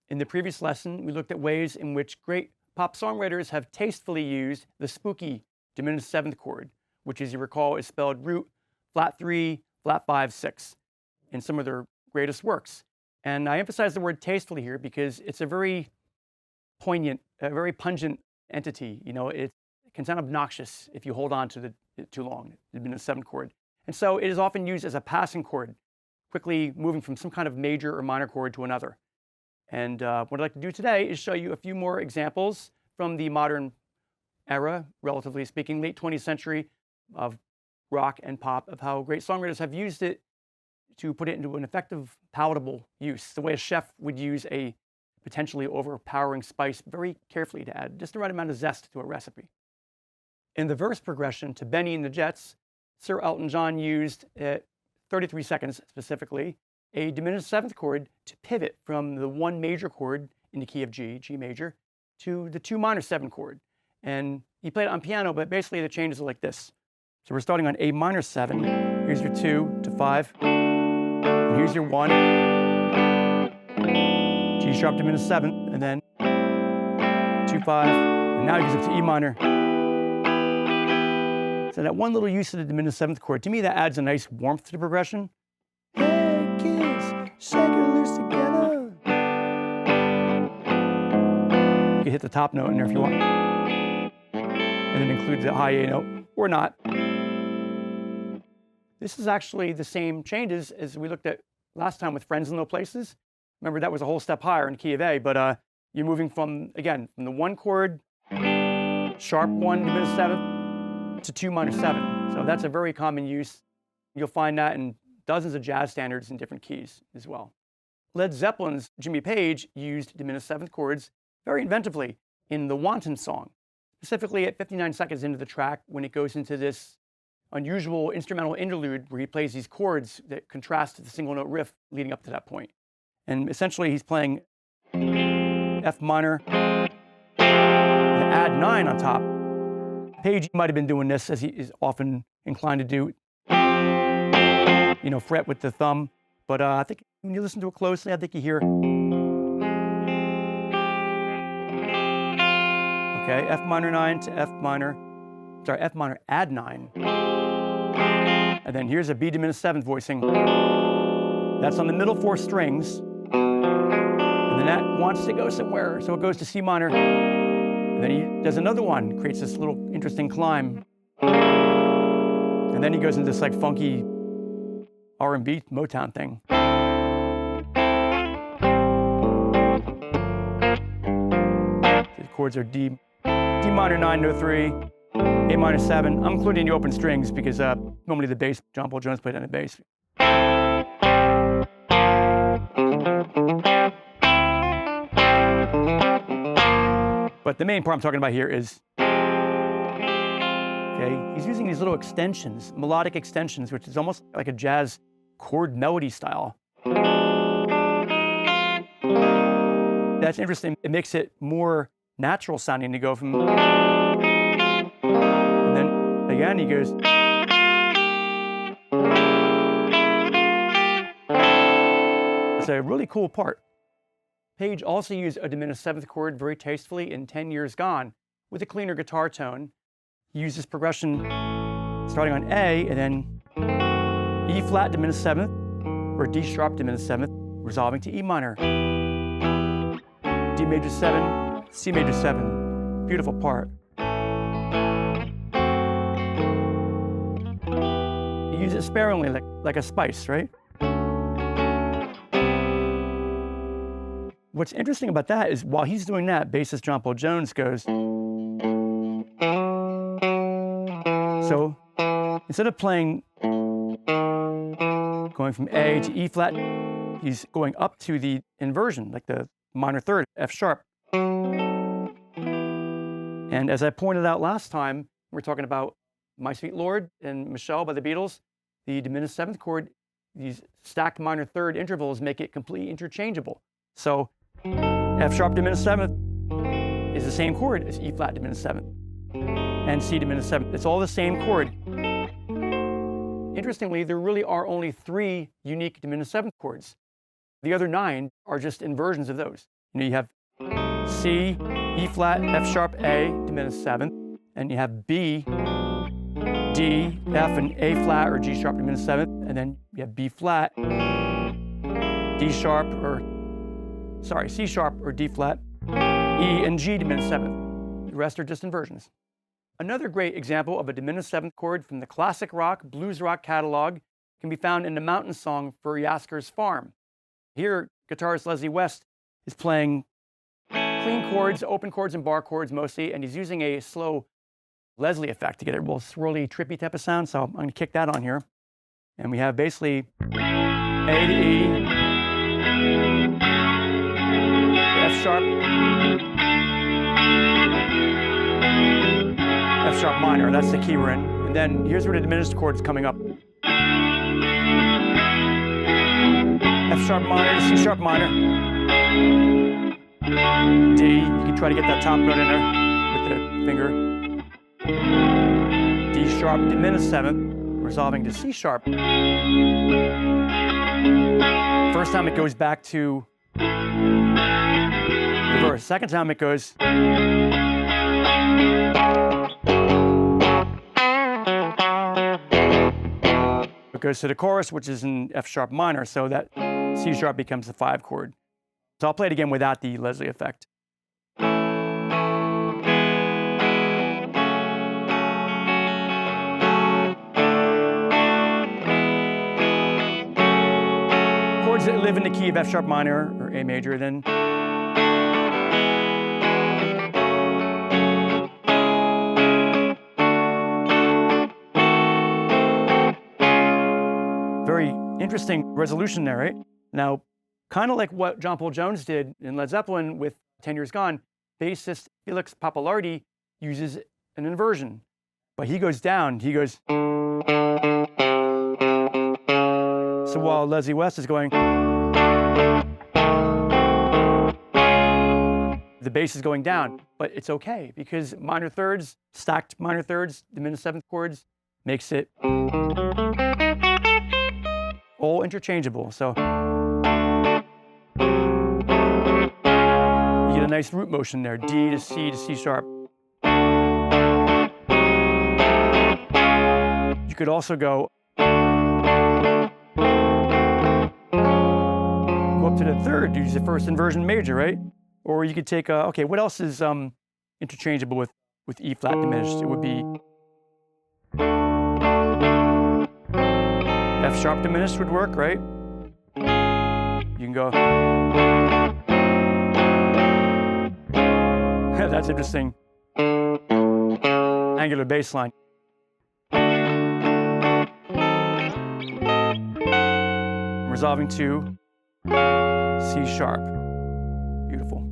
In the previous lesson, we looked at ways in which great pop songwriters have tastefully used the spooky diminished seventh chord, which, as you recall, is spelled root, flat 3, flat 5, 6, in some of their greatest works. And I emphasize the word tastefully here because it's a very poignant, a very pungent entity. You know, it can sound obnoxious if you hold on to it too long, the diminished seventh chord. And so it is often used as a passing chord, quickly moving from some kind of major or minor chord to another. And what I'd like to do today is show you a few more examples from the modern era, relatively speaking, late 20th century, of rock and pop, of how great songwriters have used it to put it into an effective, palatable use, the way a chef would use a potentially overpowering spice very carefully to add just the right amount of zest to a recipe. In the verse progression to Benny and the Jets, Sir Elton John used, at 33 seconds specifically, a diminished seventh chord to pivot from the one major chord in the key of G, G major, to the 2 minor 7 chord. And he played it on piano, but basically the changes are like this. So we're starting on A minor 7. Here's your 2 to 5. And here's your 1. G sharp diminished 7, and then 2, 5. And now he goes up to E minor. So that one little use of the diminished seventh chord, to me, that adds a nice warmth to the progression. Hey kids, shake your loose together. You can hit the top note in there if you want. And then include the high A note, or not. This is actually the same changes as we looked at last time with Friends in Low Places. Remember, that was a whole step higher in key of A, but you're moving from, again, from the 1 chord, sharp 1 diminished 7th, to 2 minor 7. So that's a very common use. You'll find that in dozens of jazz standards in different keys as well. Led Zeppelin's Jimmy Page used diminished seventh chords very inventively in the Wanton song, specifically at 59 seconds into the track when it goes into this unusual instrumental interlude where he plays these chords that contrast to the single note riff leading up to that point. And essentially he's playing F minor, and add 9 on top. Page might have been doing this, as he is often inclined to do, you know, fret with the thumb. But I think when you listen to it closely, I think you hear, okay, F minor 9 to F minor, sorry, F minor add 9. And then here's a B diminished 7th voicing. That's on the middle 4 strings. And then that wants to go somewhere, so it goes to C minor. And then he does another one, creates this little interesting climb. And then he goes into this like funky R&B Motown thing. The chords are D minor 9 to 3, A minor 7. I'm including the open strings because normally the bass, John Paul Jones played on the bass. But the main part I'm talking about here is, okay, he's using these little extensions, melodic extensions, which is almost like a jazz chord melody style. That's interesting. It makes it more natural sounding to go from, and then again he goes. It's a really cool part. Page also used a diminished seventh chord very tastefully in 10 Years Gone with a cleaner guitar tone. He uses progression starting on A and then E flat diminished 7th or D sharp diminished 7th, resolving to E minor. D major 7, C major 7. Beautiful part. You use it sparingly, like a spice, right? What's interesting about that is while he's doing that, bassist John Paul Jones goes. So instead of playing, going from A to E flat, he's going up to the inversion, like the minor third, F sharp. And as I pointed out last time, we're talking about My Sweet Lord and Michelle by the Beatles, the diminished seventh chord, these stacked minor third intervals make it completely interchangeable. So F sharp diminished 7th is the same chord as E flat diminished 7th and C diminished 7th. It's all the same chord. Interestingly, there really are only 3 unique diminished 7th chords. The other 9 are just inversions of those. You have C, E flat, F sharp, A, diminished 7th, and you have B, D, F, and A flat or G sharp diminished 7th, and then you have B flat, C sharp or D flat, E, and G diminished 7th. The rest are just inversions. Another great example of a diminished 7th chord from the classic rock, blues rock catalog can be found in the mountain song for Yasgur's Farm. Here, guitarist Leslie West is playing clean chords, open chords, and bar chords mostly, and he's using a slow Leslie effect to get a real swirly, trippy type of sound, so I'm going to kick that on here. And we have basically A to E, F sharp minor, that's the key we're in. And then here's where the diminished chord is coming up. F sharp minor to C sharp minor. D, you can try to get that top note in there with the finger. D sharp diminished 7th, resolving to C sharp. First time it goes back to reverse. Second time it goes. It goes to the chorus, which is in F sharp minor, so that C sharp becomes the 5 chord. So I'll play it again without the Leslie effect. Chords that live in the key of F sharp minor or A major, then very interesting resolution there, right? Now, kind of like what John Paul Jones did in Led Zeppelin with 10 Years Gone, bassist Felix Pappalardi uses an inversion, but he goes down, he goes. So while Leslie West is going, the bass is going down, but it's okay because minor thirds, stacked minor thirds, diminished 7th chords makes it all interchangeable. So you get a nice root motion there, D to C sharp. You could also go up to the 3rd, use the first inversion major, right? Or you could take, okay, what else is interchangeable with E flat diminished? It would be F sharp diminished would work, right? You can go. That's interesting. Angular bass line. Resolving to C sharp. Beautiful.